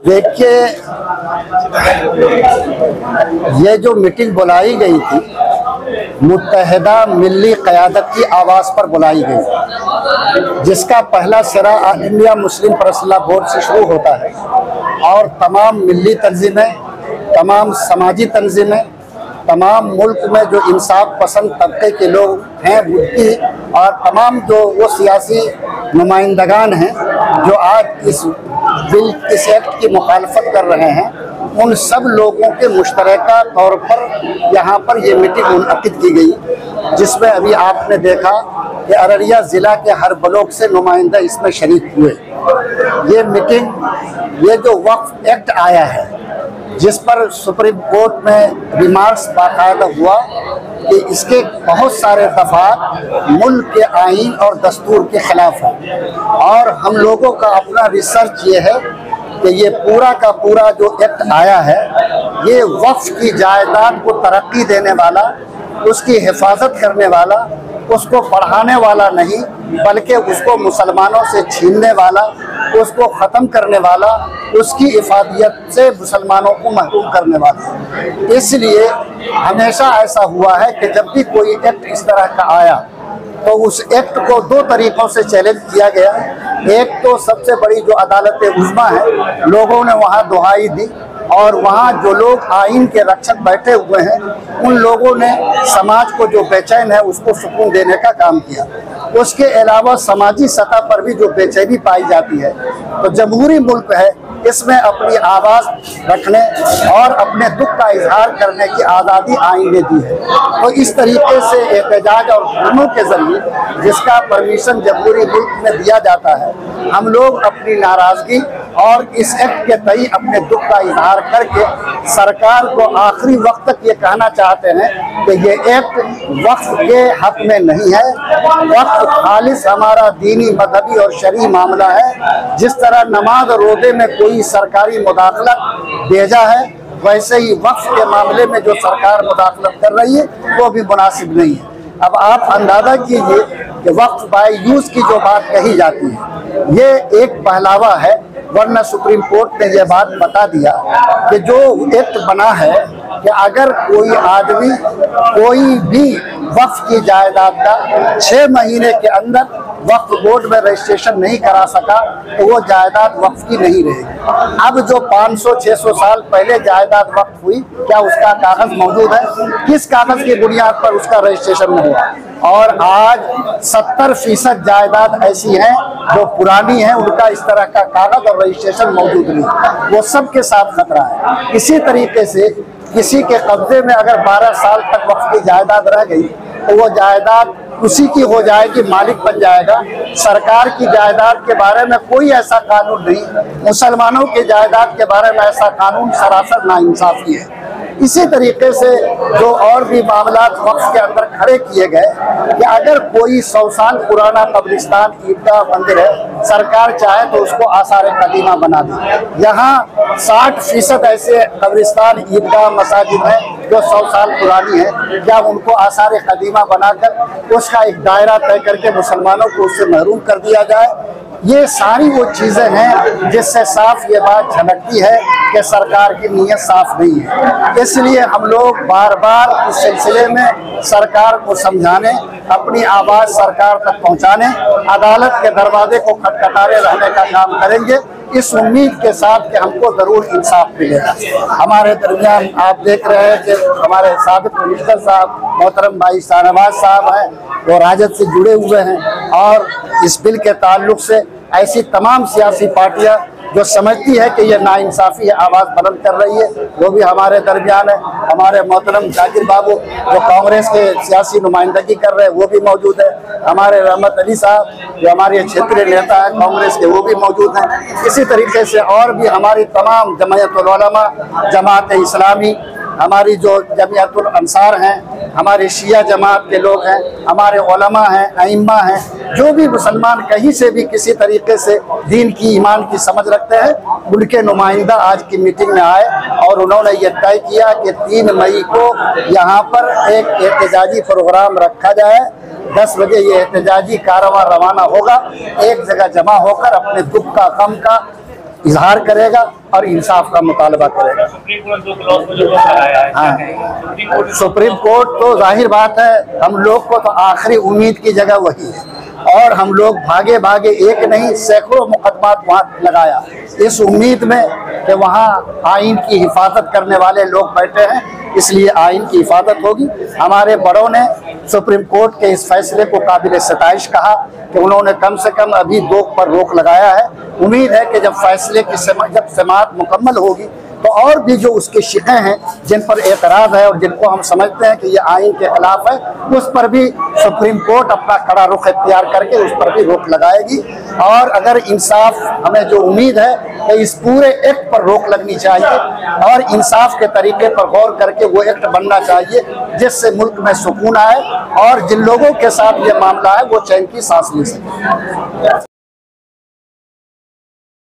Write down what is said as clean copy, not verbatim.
देखिए, ये जो मीटिंग बुलाई गई थी मुत्तहिदा मिल्ली क़यादत की आवाज़ पर बुलाई गई, जिसका पहला सिरा all India Muslim personal law board से शुरू होता है और तमाम मिल्ली तंजीमें, तमाम समाजी तंजीमें, तमाम मुल्क में जो इंसाफ पसंद तबके के लोग हैं उनकी और तमाम जो वो सियासी नुमाइंदगान हैं जो आज इस बिल इस एक्ट की मुखालफत कर रहे हैं, उन सब लोगों के मुश्तरका तौर पर यहाँ पर ये मीटिंग मुनअक़िद की गई, जिसमें अभी आपने देखा कि अररिया ज़िला के हर ब्लॉक से नुमाइंदा इसमें शरीक हुए। ये मीटिंग, ये जो वक्फ एक्ट आया है जिस पर सुप्रीम कोर्ट में रिमार्क्स बाकायदा हुआ कि इसके बहुत सारे दफ़ात मुल्क के आईन और दस्तूर के ख़िलाफ़ हैं, और हम लोगों का अपना रिसर्च ये है कि ये पूरा का पूरा जो एक्ट आया है ये वक्फ की जायदाद को तरक्की देने वाला, उसकी हिफाजत करने वाला, उसको बढ़ाने वाला नहीं बल्कि उसको मुसलमानों से छीनने वाला, उसको ख़त्म करने वाला, उसकी इफादियत से मुसलमानों को महरूम करने वाला। इसलिए हमेशा ऐसा हुआ है कि जब भी कोई एक्ट इस तरह का आया तो उस एक्ट को दो तरीक़ों से चैलेंज किया गया। एक तो सबसे बड़ी जो अदालत उज़्मा है, लोगों ने वहाँ दुहाई दी और वहाँ जो लोग आइन के रक्षक बैठे हुए हैं उन लोगों ने समाज को जो बेचैन है उसको सुकून देने का काम किया। उसके अलावा समाजी सतह पर भी जो बेचैनी पाई जाती है, तो जमहूरी मुल्क है, इसमें अपनी आवाज़ रखने और अपने दुख का इजहार करने की आज़ादी आइन ने दी है। तो इस तरीके से एहतजाज और धरनों के ज़रिए जिसका परमिशन जमहूरी मुल्क में दिया जाता है, हम लोग अपनी नाराज़गी और इस एक्ट के तई अपने दुख का इजहार करके सरकार को आखिरी वक्त तक ये कहना चाहते हैं कि ये एक्ट वक्फ के हक में नहीं है। वक्फ खालिस हमारा दीनी, मजहबी और शरई मामला है। जिस तरह नमाज रोज़े में कोई सरकारी मुदाखलत बेजा है, वैसे ही वक्फ के मामले में जो सरकार मुदाखलत कर रही है वो भी मुनासिब नहीं है। अब आप अंदाज़ा कीजिए कि वक्फ बाय यूज़ की जो बात कही जाती है ये एक पहलावा है, वरना सुप्रीम कोर्ट ने यह बात बता दिया कि जो एक्ट बना है कि अगर कोई आदमी कोई भी वक्फ की जायदाद का 6 महीने के अंदर वक्फ बोर्ड में रजिस्ट्रेशन नहीं करा सका तो वो जायदाद वक्फ की नहीं रहेगी। अब जो 500-600 साल पहले जायदाद वक्फ हुई, क्या उसका कागज़ मौजूद है? किस कागज़ की बुनियाद पर उसका रजिस्ट्रेशन नहीं हुआ? और आज 70% जायदाद ऐसी हैं जो पुरानी है, उनका इस तरह का कागज़ और रजिस्ट्रेशन मौजूद नहीं, वो सब के साथ खतरा है। इसी तरीके से किसी के कब्जे में अगर 12 साल तक वक्फ की जायदाद रह गई तो वो जायदाद उसी की हो जाएगी, मालिक बन जाएगा। सरकार की जायदाद के बारे में कोई ऐसा कानून नहीं, मुसलमानों की जायदाद के बारे में ऐसा कानून सरासर नाइंसाफ़ी है। इसी तरीके से जो और भी मामला वक्फ के अंदर खड़े किए गए कि अगर कोई 100 साल पुराना कब्रिस्तान, ईदगाह, मंदिर है, सरकार चाहे तो उसको आसार कदीमा बना दे। यहाँ 60% ऐसे कब्रिस्तान, ईदगाह, मसाजिद हैं जो 100 साल पुरानी है, क्या उनको आसार कदीमा बनाकर उसका एक दायरा तय करके मुसलमानों को उससे महरूम कर दिया जाए? ये सारी वो चीज़ें हैं जिससे साफ ये बात झलकती है कि सरकार की नीयत साफ नहीं है। इसलिए हम लोग बार बार इस सिलसिले में सरकार को समझाने, अपनी आवाज़ सरकार तक पहुंचाने, अदालत के दरवाजे को खटखटाते रहने का काम करेंगे, इस उम्मीद के साथ कि हमको ज़रूर इंसाफ मिलेगा। हमारे दरमियान आप देख रहे हैं कि हमारे साबिक़ मिनिस्टर साहब मोहतरम भाई शाहनवाज साहब हैं, वो राजद से जुड़े हुए हैं और इस बिल के ताल्लुक से ऐसी तमाम सियासी पार्टियां जो समझती है कि यह नाइंसाफ़ी है आवाज़ बुलंद कर रही है, वो भी हमारे दरमियान है। हमारे मोहतरम जाकिर बाबू जो कांग्रेस के सियासी नुमाइंदगी कर रहे हैं वो भी मौजूद है। हमारे रहमत अली साहब जो हमारे क्षेत्रीय नेता हैं कांग्रेस के, वो भी मौजूद हैं। इसी तरीके से और भी हमारी तमाम जमायतुल उलमा, जमात इस्लामी, हमारी जो जमियतुल अंसार हैं, हमारे शिया जमात के लोग हैं, हमारे उलमा हैं, अइम्मा हैं, जो भी मुसलमान कहीं से भी किसी तरीके से दीन की, ईमान की समझ रखते हैं, उनके नुमाइंदा आज की मीटिंग में आए और उन्होंने ये तय किया कि 3 मई को यहाँ पर एक एहतजाजी प्रोग्राम रखा जाए। 10 बजे ये एहतजाजी कारवां रवाना होगा, एक जगह जमा होकर अपने दुख का, गम का इजहार करेगा और इंसाफ का मुतालबा करेगा। हाँ, सुप्रीम कोर्ट तो जाहिर बात है हम लोग को तो आखिरी उम्मीद की जगह वही है, और हम लोग भागे भागे एक नहीं सैकड़ों मुकदमात वहाँ लगाया इस उम्मीद में कि वहाँ आइन की हिफाजत करने वाले लोग बैठे हैं, इसलिए आइन की हिफाजत होगी। हमारे बड़ों ने सुप्रीम कोर्ट के इस फैसले को काबिल सताइश कहा कि उन्होंने कम से कम अभी 2 पर रोक लगाया है। उम्मीद है कि जब फैसले की जब समाअत मुकम्मल होगी तो और भी जो उसके शिक़े हैं जिन पर एतराज़ है और जिनको हम समझते हैं कि ये आइन के खिलाफ है, उस पर भी सुप्रीम कोर्ट अपना कड़ा रुख इख्तियार करके उस पर भी रोक लगाएगी। और अगर इंसाफ, हमें जो उम्मीद है कि इस पूरे एक्ट पर रोक लगनी चाहिए और इंसाफ के तरीके पर गौर करके वो एक्ट बनना चाहिए जिससे मुल्क में सुकून आए और जिन लोगों के साथ ये मामला है वो चैन की सांस ले सकें।